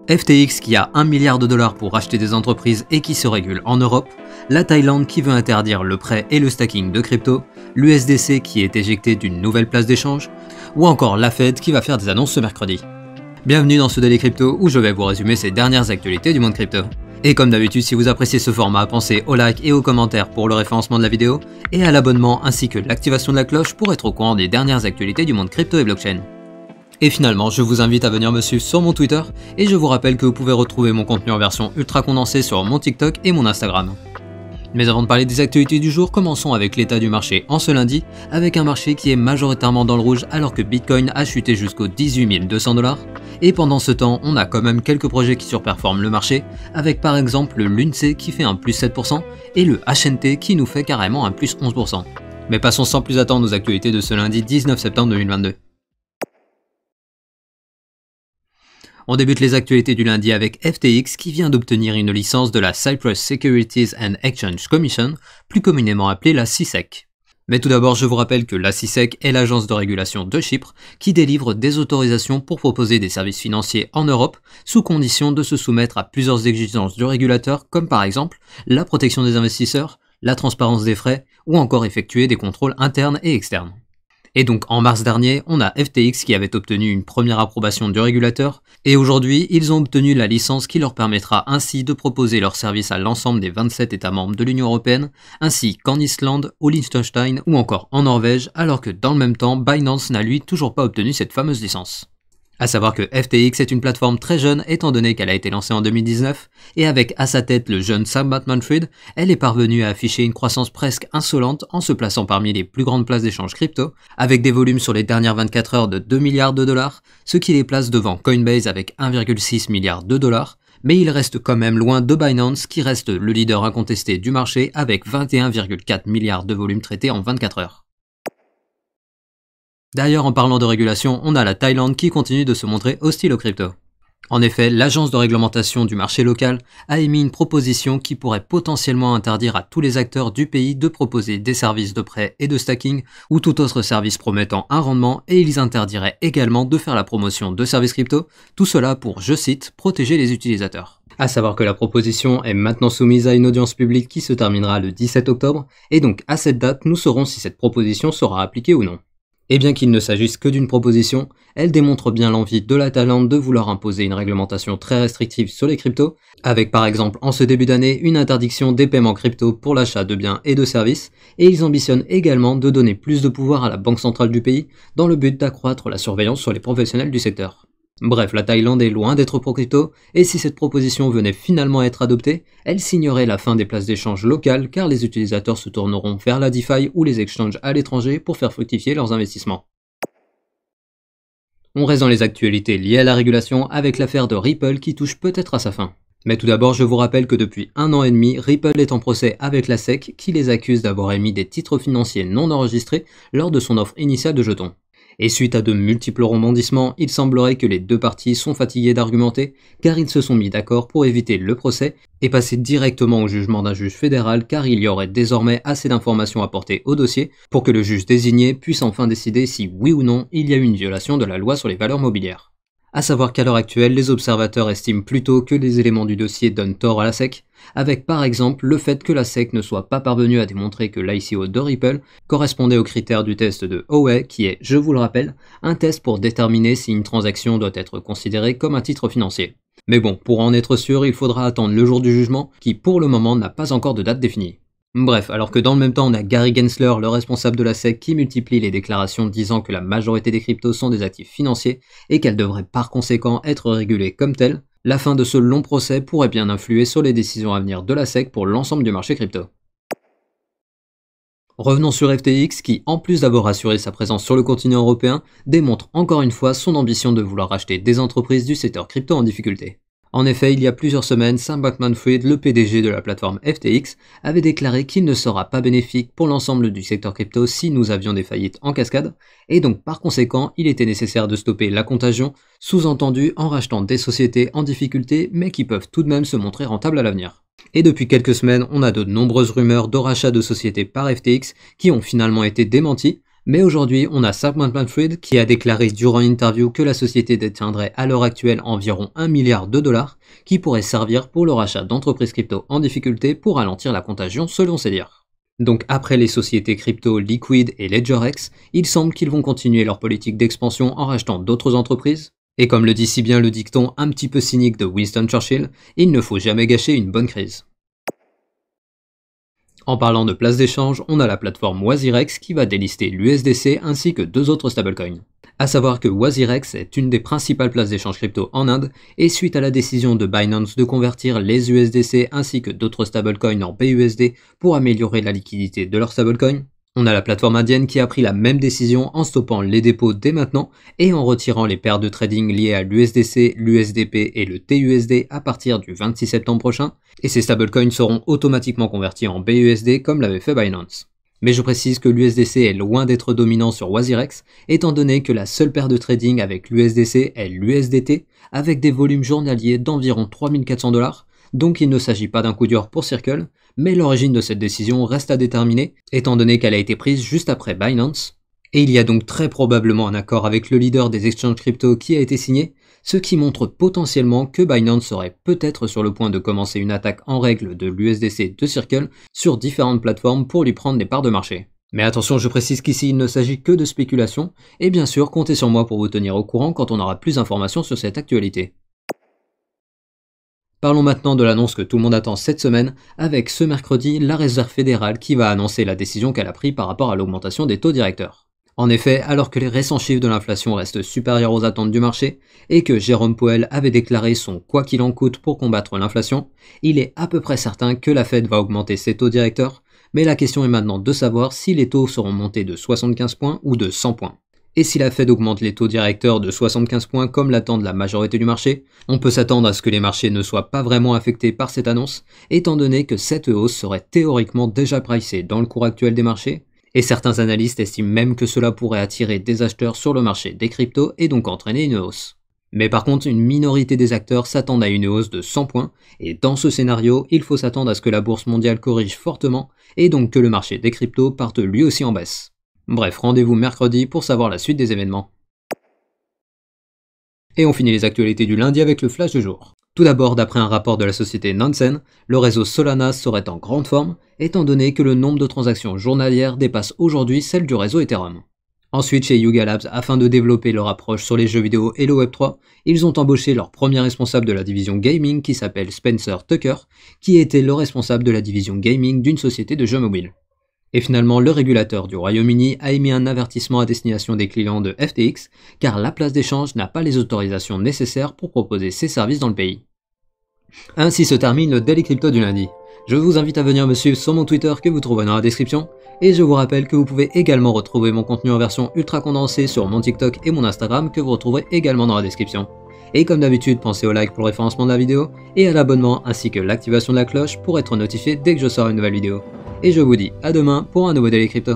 FTX qui a 1 milliard de dollars pour racheter des entreprises et qui se régule en Europe, la Thaïlande qui veut interdire le prêt et le stacking de crypto, l'USDC qui est éjecté d'une nouvelle place d'échange, ou encore la Fed qui va faire des annonces ce mercredi. Bienvenue dans ce Daily Crypto où je vais vous résumer ces dernières actualités du monde crypto. Et comme d'habitude, si vous appréciez ce format, pensez au like et aux commentaires pour le référencement de la vidéo, et à l'abonnement ainsi que l'activation de la cloche pour être au courant des dernières actualités du monde crypto et blockchain. Et finalement, je vous invite à venir me suivre sur mon Twitter, et je vous rappelle que vous pouvez retrouver mon contenu en version ultra condensée sur mon TikTok et mon Instagram. Mais avant de parler des actualités du jour, commençons avec l'état du marché en ce lundi, avec un marché qui est majoritairement dans le rouge alors que Bitcoin a chuté jusqu'aux 18 200 $. Et pendant ce temps, on a quand même quelques projets qui surperforment le marché, avec par exemple le LUNC qui fait un plus 7% et le HNT qui nous fait carrément un plus 11%. Mais passons sans plus attendre aux actualités de ce lundi 19 septembre 2022. On débute les actualités du lundi avec FTX qui vient d'obtenir une licence de la Cyprus Securities and Exchange Commission, plus communément appelée la CSEC. Mais tout d'abord, je vous rappelle que la CSEC est l'agence de régulation de Chypre qui délivre des autorisations pour proposer des services financiers en Europe sous condition de se soumettre à plusieurs exigences du régulateur comme par exemple la protection des investisseurs, la transparence des frais ou encore effectuer des contrôles internes et externes. Et donc en mars dernier, on a FTX qui avait obtenu une première approbation du régulateur, et aujourd'hui, ils ont obtenu la licence qui leur permettra ainsi de proposer leurs services à l'ensemble des 27 États membres de l'Union Européenne, ainsi qu'en Islande, au Liechtenstein ou encore en Norvège, alors que dans le même temps, Binance n'a lui toujours pas obtenu cette fameuse licence. A savoir que FTX est une plateforme très jeune étant donné qu'elle a été lancée en 2019 et avec à sa tête le jeune Sam Bankman-Fried, elle est parvenue à afficher une croissance presque insolente en se plaçant parmi les plus grandes places d'échange crypto avec des volumes sur les dernières 24 heures de 2 milliards de dollars, ce qui les place devant Coinbase avec 1,6 milliard de dollars, mais il reste quand même loin de Binance qui reste le leader incontesté du marché avec 21,4 milliards de volumes traités en 24 heures. D'ailleurs, en parlant de régulation, on a la Thaïlande qui continue de se montrer hostile aux crypto. En effet, l'agence de réglementation du marché local a émis une proposition qui pourrait potentiellement interdire à tous les acteurs du pays de proposer des services de prêt et de stacking ou tout autre service promettant un rendement et ils interdiraient également de faire la promotion de services crypto, tout cela pour, je cite, protéger les utilisateurs. A savoir que la proposition est maintenant soumise à une audience publique qui se terminera le 17 octobre et donc à cette date, nous saurons si cette proposition sera appliquée ou non. Et bien qu'il ne s'agisse que d'une proposition, elle démontre bien l'envie de la Thaïlande de vouloir imposer une réglementation très restrictive sur les cryptos, avec par exemple en ce début d'année une interdiction des paiements crypto pour l'achat de biens et de services, et ils ambitionnent également de donner plus de pouvoir à la banque centrale du pays dans le but d'accroître la surveillance sur les professionnels du secteur. Bref, la Thaïlande est loin d'être pro-crypto, et si cette proposition venait finalement à être adoptée, elle signerait la fin des places d'échange locales car les utilisateurs se tourneront vers la DeFi ou les exchanges à l'étranger pour faire fructifier leurs investissements. On reste dans les actualités liées à la régulation avec l'affaire de Ripple qui touche peut-être à sa fin. Mais tout d'abord, je vous rappelle que depuis 1 an et demi, Ripple est en procès avec la SEC qui les accuse d'avoir émis des titres financiers non enregistrés lors de son offre initiale de jetons. Et suite à de multiples rebondissements, il semblerait que les deux parties sont fatiguées d'argumenter car ils se sont mis d'accord pour éviter le procès et passer directement au jugement d'un juge fédéral car il y aurait désormais assez d'informations apportées au dossier pour que le juge désigné puisse enfin décider si oui ou non il y a eu une violation de la loi sur les valeurs mobilières. A savoir qu'à l'heure actuelle, les observateurs estiment plutôt que les éléments du dossier donnent tort à la SEC, avec par exemple le fait que la SEC ne soit pas parvenue à démontrer que l'ICO de Ripple correspondait aux critères du test de Howey qui est, je vous le rappelle, un test pour déterminer si une transaction doit être considérée comme un titre financier. Mais bon, pour en être sûr, il faudra attendre le jour du jugement qui pour le moment n'a pas encore de date définie. Bref, alors que dans le même temps on a Gary Gensler, le responsable de la SEC, qui multiplie les déclarations disant que la majorité des cryptos sont des actifs financiers et qu'elles devraient par conséquent être régulées comme telles, la fin de ce long procès pourrait bien influer sur les décisions à venir de la SEC pour l'ensemble du marché crypto. Revenons sur FTX qui, en plus d'avoir assuré sa présence sur le continent européen, démontre encore une fois son ambition de vouloir racheter des entreprises du secteur crypto en difficulté. En effet, il y a plusieurs semaines, Sam Bankman-Fried, le PDG de la plateforme FTX, avait déclaré qu'il ne sera pas bénéfique pour l'ensemble du secteur crypto si nous avions des faillites en cascade, et donc par conséquent, il était nécessaire de stopper la contagion, sous-entendu en rachetant des sociétés en difficulté mais qui peuvent tout de même se montrer rentables à l'avenir. Et depuis quelques semaines, on a de nombreuses rumeurs de rachat de sociétés par FTX qui ont finalement été démenties, Mais aujourd'hui, on a Sam Bankman-Fried qui a déclaré durant une interview que la société détiendrait à l'heure actuelle environ 1 milliard de dollars qui pourrait servir pour le rachat d'entreprises crypto en difficulté pour ralentir la contagion selon ses dires. Donc après les sociétés crypto Liquid et LedgerX, il semble qu'ils vont continuer leur politique d'expansion en rachetant d'autres entreprises. Et comme le dit si bien le dicton un petit peu cynique de Winston Churchill, il ne faut jamais gâcher une bonne crise. En parlant de place d'échange, on a la plateforme WazirX qui va délister l'USDC ainsi que 2 autres stablecoins. A savoir que WazirX est une des principales places d'échange crypto en Inde, et suite à la décision de Binance de convertir les USDC ainsi que d'autres stablecoins en BUSD pour améliorer la liquidité de leurs stablecoins, on a la plateforme indienne qui a pris la même décision en stoppant les dépôts dès maintenant et en retirant les paires de trading liées à l'USDC, l'USDP et le TUSD à partir du 26 septembre prochain, et ces stablecoins seront automatiquement convertis en BUSD comme l'avait fait Binance. Mais je précise que l'USDC est loin d'être dominant sur WazirX, étant donné que la seule paire de trading avec l'USDC est l'USDT, avec des volumes journaliers d'environ 3400 $, donc il ne s'agit pas d'un coup dur pour Circle, mais l'origine de cette décision reste à déterminer, étant donné qu'elle a été prise juste après Binance, et il y a donc très probablement un accord avec le leader des exchanges crypto qui a été signé, ce qui montre potentiellement que Binance serait peut-être sur le point de commencer une attaque en règle de l'USDC de Circle sur différentes plateformes pour lui prendre des parts de marché. Mais attention, je précise qu'ici il ne s'agit que de spéculation, et bien sûr comptez sur moi pour vous tenir au courant quand on aura plus d'informations sur cette actualité. Parlons maintenant de l'annonce que tout le monde attend cette semaine, avec ce mercredi la Réserve fédérale qui va annoncer la décision qu'elle a prise par rapport à l'augmentation des taux directeurs. En effet, alors que les récents chiffres de l'inflation restent supérieurs aux attentes du marché, et que Jérôme Powell avait déclaré son « quoi qu'il en coûte » pour combattre l'inflation, il est à peu près certain que la Fed va augmenter ses taux directeurs, mais la question est maintenant de savoir si les taux seront montés de 75 points ou de 100 points. Et si la Fed augmente les taux directeurs de 75 points comme l'attendent la majorité du marché, on peut s'attendre à ce que les marchés ne soient pas vraiment affectés par cette annonce, étant donné que cette hausse serait théoriquement déjà pricée dans le cours actuel des marchés, et certains analystes estiment même que cela pourrait attirer des acheteurs sur le marché des cryptos et donc entraîner une hausse. Mais par contre, une minorité des acteurs s'attendent à une hausse de 100 points, et dans ce scénario, il faut s'attendre à ce que la bourse mondiale corrige fortement, et donc que le marché des cryptos parte lui aussi en baisse. Bref, rendez-vous mercredi pour savoir la suite des événements. Et on finit les actualités du lundi avec le flash du jour. Tout d'abord, d'après un rapport de la société Nansen, le réseau Solana serait en grande forme, étant donné que le nombre de transactions journalières dépasse aujourd'hui celle du réseau Ethereum. Ensuite, chez Yuga Labs, afin de développer leur approche sur les jeux vidéo et le Web3, ils ont embauché leur premier responsable de la division gaming qui s'appelle Spencer Tucker, qui était le responsable de la division gaming d'une société de jeux mobiles. Et finalement, le régulateur du Royaume-Uni a émis un avertissement à destination des clients de FTX, car la place d'échange n'a pas les autorisations nécessaires pour proposer ses services dans le pays. Ainsi se termine le Daily Crypto du lundi. Je vous invite à venir me suivre sur mon Twitter que vous trouverez dans la description, et je vous rappelle que vous pouvez également retrouver mon contenu en version ultra condensée sur mon TikTok et mon Instagram que vous retrouverez également dans la description. Et comme d'habitude, pensez au like pour le référencement de la vidéo, et à l'abonnement ainsi que l'activation de la cloche pour être notifié dès que je sors une nouvelle vidéo. Et je vous dis à demain pour un nouveau Daily Crypto.